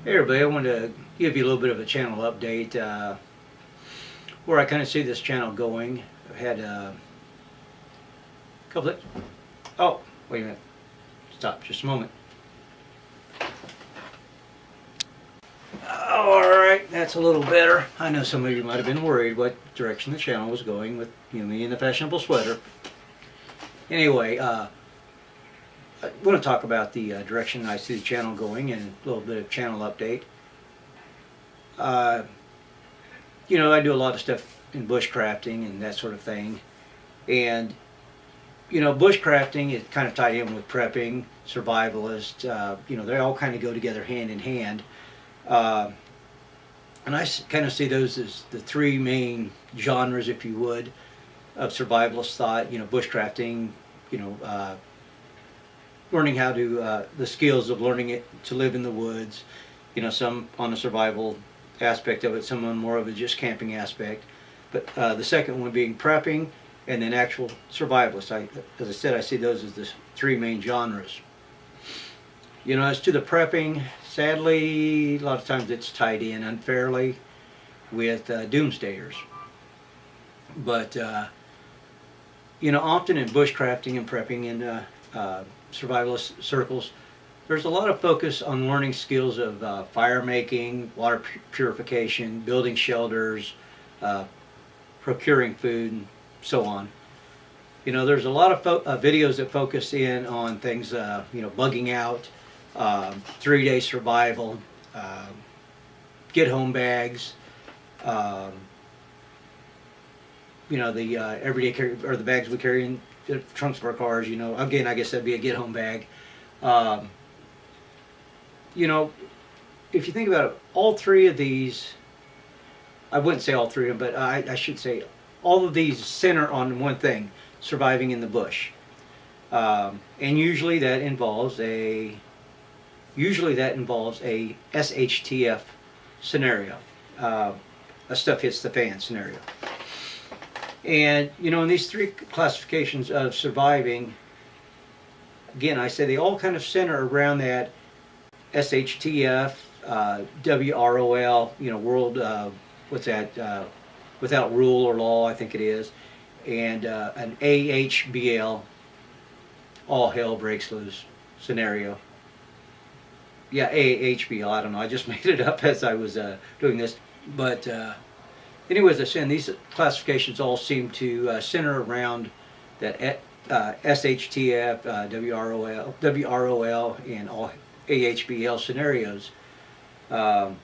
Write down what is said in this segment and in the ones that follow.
Hey everybody, I wanted to give you a little bit of a channel update where I kind of see this channel going. I've had a couple of... Oh, wait a minute. Stop just a moment. Alright, that's a little better. I know some of you might have been worried what direction the channel was going with me in the fashionable sweater. Anyway, I want to talk about the direction I see the channel going and a little bit of channel update. I do a lot of stuff in bushcrafting and that sort of thing. And, bushcrafting is kind of tied in with prepping, survivalist. They all kind of go together hand in hand. And I kind of see those as the three main genres, if you would, of survivalist thought. Bushcrafting, learning how to, the skills of learning it to live in the woods, some on the survival aspect of it, some on more of a just camping aspect. But the second one being prepping, and then actual survivalists. As I said, I see those as the three main genres. As to the prepping, sadly, a lot of times it's tied in unfairly with doomsdayers. But, often in bushcrafting and prepping in survivalist circles, there's a lot of focus on learning skills of fire making, water purification, building shelters, procuring food, and so on. There's a lot of videos that focus in on things, bugging out, 3-day survival, get home bags, the everyday carry, or the bags we carry in the trunks of our cars. Again, I guess that'd be a get home bag. If you think about it, all three of these, I wouldn't say all three of them, but I should say all of these center on one thing: surviving in the bush. And usually that involves a SHTF scenario, a stuff hits the fan scenario. And in these three classifications of surviving, again, I say they all kind of center around that SHTF, WROL, world, without rule or law, I think it is, and an AHBL, all hell breaks loose scenario. Yeah, AHBL, I don't know, I just made it up as I was doing this. But anyways, I said these classifications all seem to center around that SHTF, WROL, and all AHBL scenarios. Like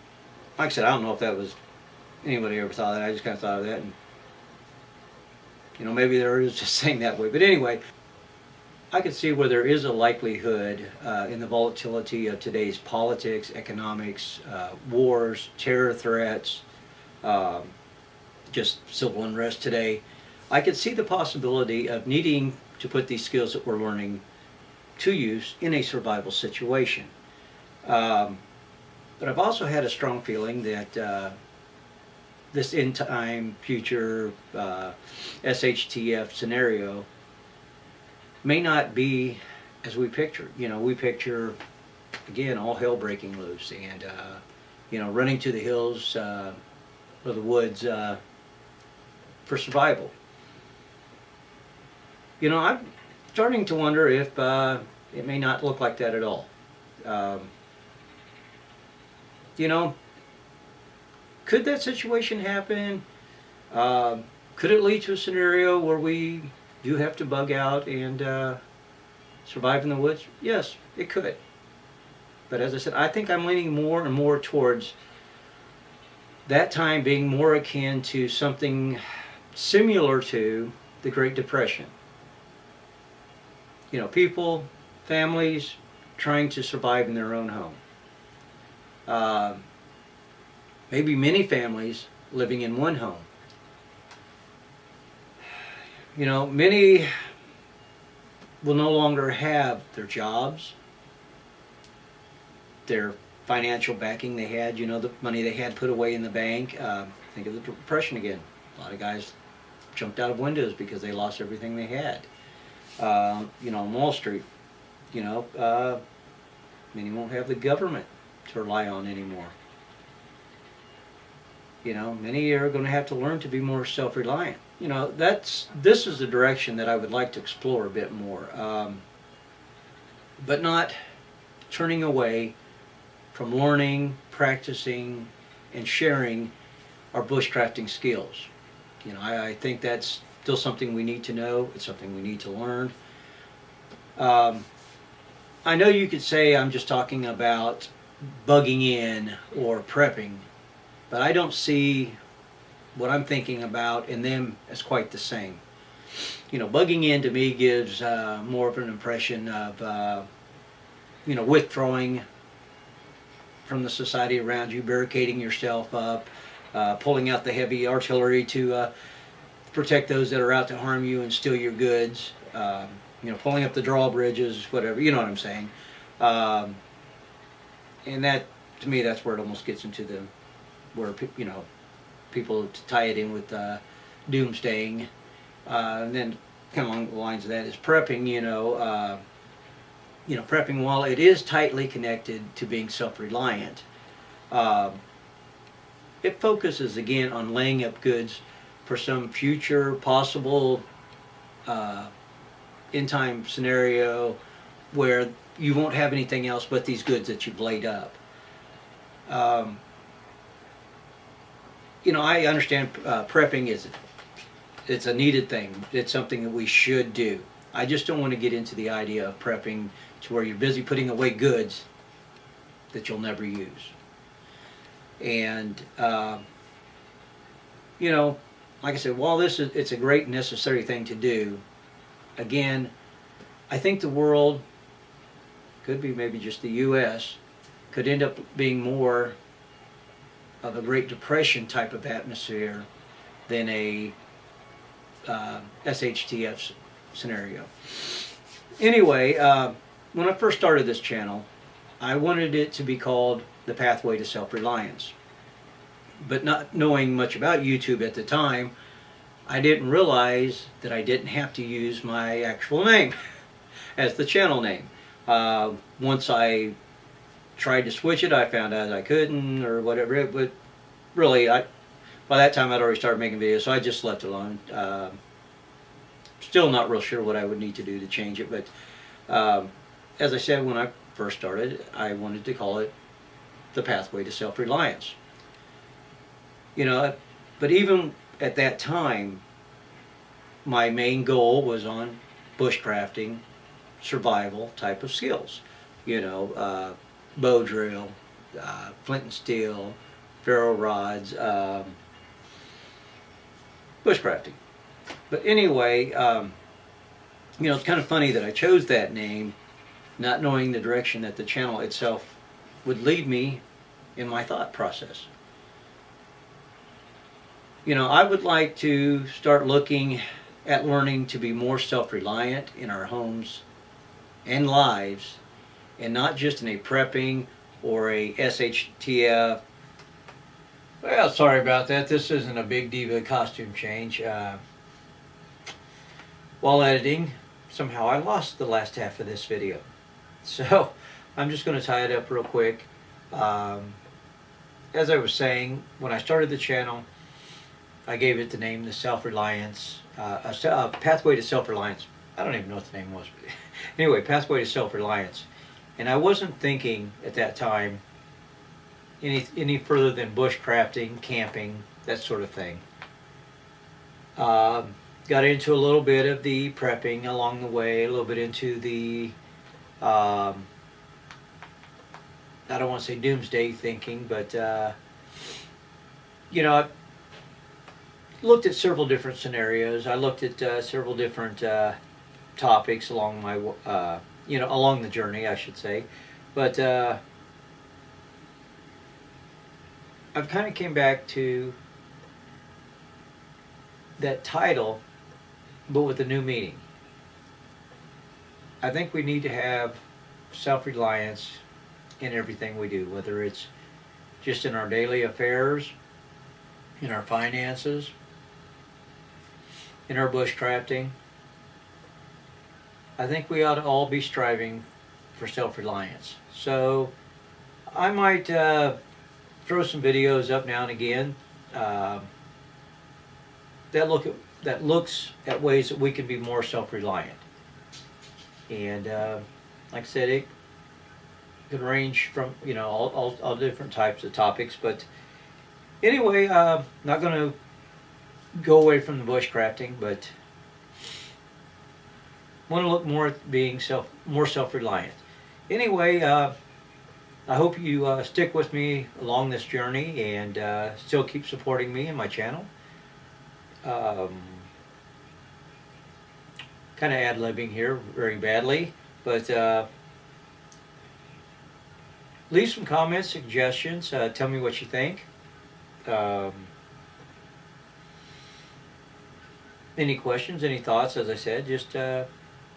I said, I don't know if that was anybody ever thought of that. I just kind of thought of that, and maybe there is just saying that way. But anyway, I could see where there is a likelihood in the volatility of today's politics, economics, wars, terror threats, just civil unrest today. I could see the possibility of needing to put these skills that we're learning to use in a survival situation. But I've also had a strong feeling that this in-time future SHTF scenario may not be as we picture. We picture, again, all hell breaking loose and, running to the hills or the woods for survival. I'm starting to wonder if it may not look like that at all. Could that situation happen? Could it lead to a scenario where we do have to bug out and survive in the woods? Yes, it could. But as I said, I think I'm leaning more and more towards that time being more akin to something similar to the Great Depression. People, families trying to survive in their own home. Maybe many families living in one home. Many will no longer have their jobs, their financial backing they had, the money they had put away in the bank. Think of the Depression again. A lot of guys jumped out of windows because they lost everything they had. On Wall Street, many won't have the government to rely on anymore. You know, many are going to have to learn to be more self-reliant. You know, this is the direction that I would like to explore a bit more, but not turning away from learning, practicing, and sharing our bushcrafting skills. You know, I think that's still something we need to know. It's something we need to learn. I know you could say I'm just talking about bugging in or prepping, but I don't see what I'm thinking about in them as quite the same. You know, bugging in to me gives more of an impression of, you know, withdrawing from the society around you, barricading yourself up, pulling out the heavy artillery to protect those that are out to harm you and steal your goods, you know, pulling up the drawbridges, whatever, you know what I'm saying. And that, to me, that's where it almost gets into the, where, you know, people tie it in with doomsdaying. And then kind of along the lines of that is prepping, you know, prepping, while it is tightly connected to being self-reliant, it focuses again on laying up goods for some future possible in-time scenario where you won't have anything else but these goods that you've laid up. You know, I understand prepping it's a needed thing. It's something that we should do. I just don't want to get into the idea of prepping to where you're busy putting away goods that you'll never use. And you know, like I said, while it's a great necessary thing to do, again, I think the world, could be maybe just the U.S., could end up being more of a Great Depression type of atmosphere than a SHTF scenario. Anyway, when I first started this channel, I wanted it to be called The Pathway to Self-Reliance. But not knowing much about YouTube at the time, I didn't realize that I didn't have to use my actual name as the channel name. Once I tried to switch it, I found out I couldn't or whatever. But really, by that time I'd already started making videos, so I just left it alone. Still not real sure what I would need to do to change it, but as I said when I first started, I wanted to call it The Pathway to Self-Reliance. You know, but even at that time, my main goal was on bushcrafting, survival type of skills. You know, bow drill, flint and steel, ferro rods, bushcrafting. But anyway, you know, it's kind of funny that I chose that name, not knowing the direction that the channel itself would lead me in my thought process. You know, I would like to start looking at learning to be more self-reliant in our homes and lives, and not just in a prepping or a SHTF. Well, sorry about that. This isn't a big diva costume change. While editing, somehow I lost the last half of this video. So I'm just going to tie it up real quick. As I was saying, when I started the channel, I gave it the name The Self-Reliance, a Pathway to Self-Reliance. I don't even know what the name was. But anyway, Pathway to Self-Reliance. And I wasn't thinking at that time any further than bushcrafting, camping, that sort of thing. Got into a little bit of the prepping along the way, a little bit into the, I don't want to say doomsday thinking, but, you know, I looked at several different scenarios. I looked at several different topics along my, you know, along the journey, I should say. But I've kind of came back to that title, but with a new meaning. I think we need to have self-reliance in everything we do, whether it's just in our daily affairs, in our finances, in our bushcrafting. I think we ought to all be striving for self-reliance. So I might throw some videos up now and again that looks at ways that we can be more self-reliant. And like I said, it can range from all different types of topics. But anyway, not going to go away from the bushcrafting, but want to look more at being more self-reliant. Anyway, I hope you stick with me along this journey and still keep supporting me and my channel. Kind of ad-libbing here very badly, but leave some comments, suggestions, tell me what you think. Any questions, any thoughts, as I said, just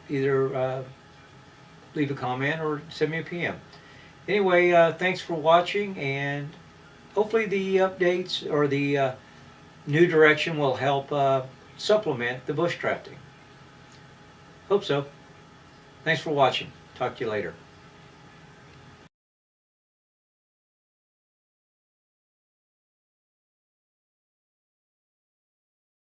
either leave a comment or send me a PM. Anyway, thanks for watching, and hopefully the updates or the new direction will help supplement the bushcrafting. Hope so. Thanks for watching. Talk to you later.